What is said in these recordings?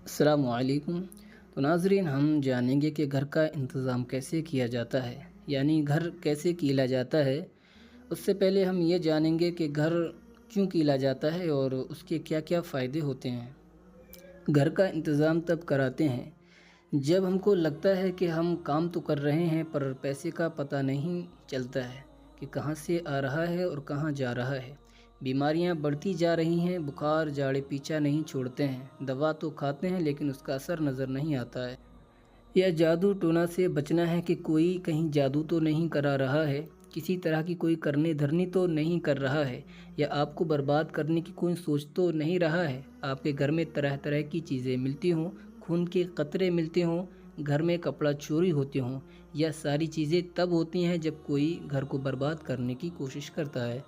السلام علیکم۔ تو ناظرین، ہم جانیں گے کہ گھر کا انتظام کیسے کیا جاتا ہے، یعنی گھر کیسے کیلا جاتا ہے۔ اس سے پہلے ہم یہ جانیں گے کہ گھر کیوں کیلا جاتا ہے اور اس کے کیا کیا فائدے ہوتے ہیں۔ گھر کا انتظام تب کراتے ہیں جب ہم کو لگتا ہے کہ ہم کام تو کر رہے ہیں پر پیسے کا پتہ نہیں چلتا ہے کہ کہاں سے آ رہا ہے اور کہاں جا رہا ہے۔ بیماریاں بڑھتی جا رہی ہیں، بخار جاڑے پیچھا نہیں چھوڑتے ہیں، دوا تو کھاتے ہیں لیکن اس کا اثر نظر نہیں آتا ہے۔ یا جادو ٹونا سے بچنا ہے کہ کوئی کہیں جادو تو نہیں کرا رہا ہے، کسی طرح کی کوئی کرنے دھرنی تو نہیں کر رہا ہے، یا آپ کو برباد کرنے کی کوئی سوچ تو نہیں رہا ہے۔ آپ کے گھر میں طرح طرح کی چیزیں ملتی ہوں، خون کے قطرے ملتے ہوں، گھر میں کپڑا چوری ہوتے ہوں، یہ ساری چیزیں تب ہوتی ہیں جب کوئی گھر کو برباد کرنے کی کوشش کرتا ہے۔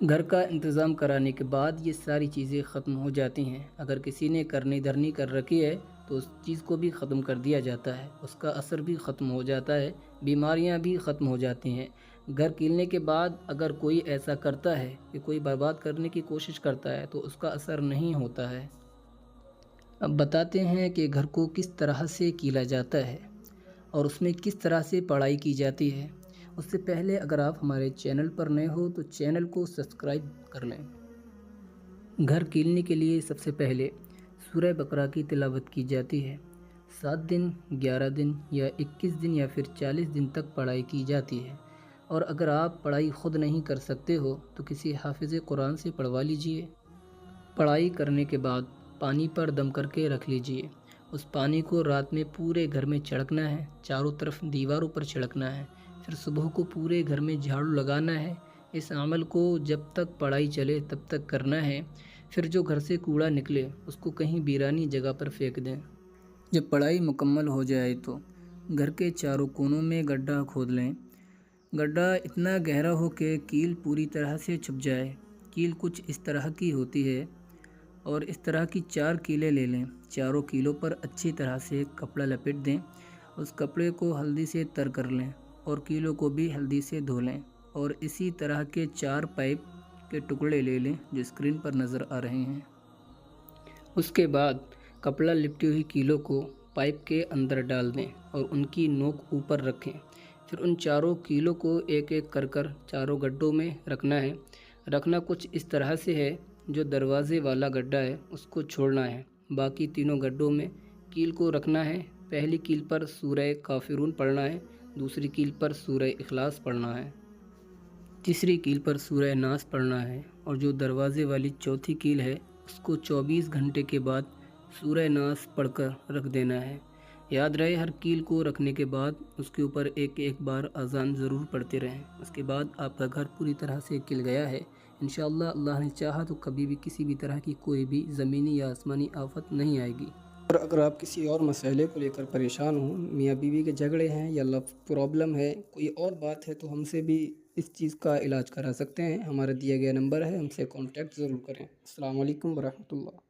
گھر کا انتظام کرانے کے بعد یہ ساری چیزیں ختم ہو جاتی ہیں۔ اگر کسی نے کرنی دھرنی کر رکھی ہے تو اس چیز کو بھی ختم کر دیا جاتا ہے، اس کا اثر بھی ختم ہو جاتا ہے، بیماریاں بھی ختم ہو جاتی ہیں۔ گھر کیلنے کے بعد اگر کوئی ایسا کرتا ہے کہ کوئی برباد کرنے کی کوشش کرتا ہے تو اس کا اثر نہیں ہوتا ہے۔ اب بتاتے ہیں کہ گھر کو کس طرح سے کیلا جاتا ہے اور اس میں کس طرح سے پڑھائی کی جاتی ہے۔ اس سے پہلے اگر آپ ہمارے چینل پر نئے ہو تو چینل کو سبسکرائب کر لیں۔ گھر کیلنے کے لیے سب سے پہلے سورہ بقرہ کی تلاوت کی جاتی ہے۔ 7 دن، 11 دن یا 21 دن یا پھر 40 دن تک پڑھائی کی جاتی ہے۔ اور اگر آپ پڑھائی خود نہیں کر سکتے ہو تو کسی حافظ قرآن سے پڑھوا لیجئے۔ پڑھائی کرنے کے بعد پانی پر دم کر کے رکھ لیجئے۔ اس پانی کو رات میں پورے گھر میں چھڑکنا ہے، چاروں طرف دیواروں پر چھڑکنا ہے، پھر صبح کو پورے گھر میں جھاڑو لگانا ہے۔ اس عمل کو جب تک پڑھائی چلے تب تک کرنا ہے۔ پھر جو گھر سے کوڑا نکلے اس کو کہیں ویرانی جگہ پر پھینک دیں۔ جب پڑھائی مکمل ہو جائے تو گھر کے چاروں کونوں میں گڈھا کھود لیں۔ گڈھا اتنا گہرا ہو کہ کیل پوری طرح سے چھپ جائے۔ کیل کچھ اس طرح کی ہوتی ہے اور اس طرح کی 4 کیلیں لے لیں۔ چاروں کیلوں پر اچھی طرح سے کپڑا لپیٹ دیں۔ اس کپڑے کو ہلدی سے تر کر لیں اور کیلوں کو بھی ہلدی سے دھو لیں، اور اسی طرح کے 4 پائپ کے ٹکڑے لے لیں جو اسکرین پر نظر آ رہے ہیں۔ اس کے بعد کپڑا لپٹی ہوئی کیلوں کو پائپ کے اندر ڈال دیں اور ان کی نوک اوپر رکھیں۔ پھر ان چاروں کیلوں کو ایک ایک کر چاروں گڈھوں میں رکھنا ہے۔ رکھنا کچھ اس طرح سے ہے، جو دروازے والا گڈھا ہے اس کو چھوڑنا ہے، باقی تینوں گڈھوں میں کیل کو رکھنا ہے۔ پہلی کیل پر سورہ کافرون پڑھنا ہے، دوسری کیل پر سورہ اخلاص پڑھنا ہے، تیسری کیل پر سورہ ناس پڑھنا ہے، اور جو دروازے والی چوتھی کیل ہے اس کو 24 گھنٹے کے بعد سورہ ناس پڑھ کر رکھ دینا ہے۔ یاد رہے، ہر کیل کو رکھنے کے بعد اس کے اوپر ایک ایک بار اذان ضرور پڑھتے رہیں۔ اس کے بعد آپ کا گھر پوری طرح سے کل گیا ہے۔ انشاءاللہ اللہ نے چاہا تو کبھی بھی کسی بھی طرح کی کوئی بھی زمینی یا آسمانی آفت نہیں آئے گی۔ اور اگر آپ کسی اور مسئلے کو لے کر پریشان ہوں، میاں بیوی کے جھگڑے ہیں یا لو پرابلم ہے، کوئی اور بات ہے، تو ہم سے بھی اس چیز کا علاج کرا سکتے ہیں۔ ہمارا دیا گیا نمبر ہے، ہم سے کانٹیکٹ ضرور کریں۔ السلام علیکم ورحمۃ اللہ۔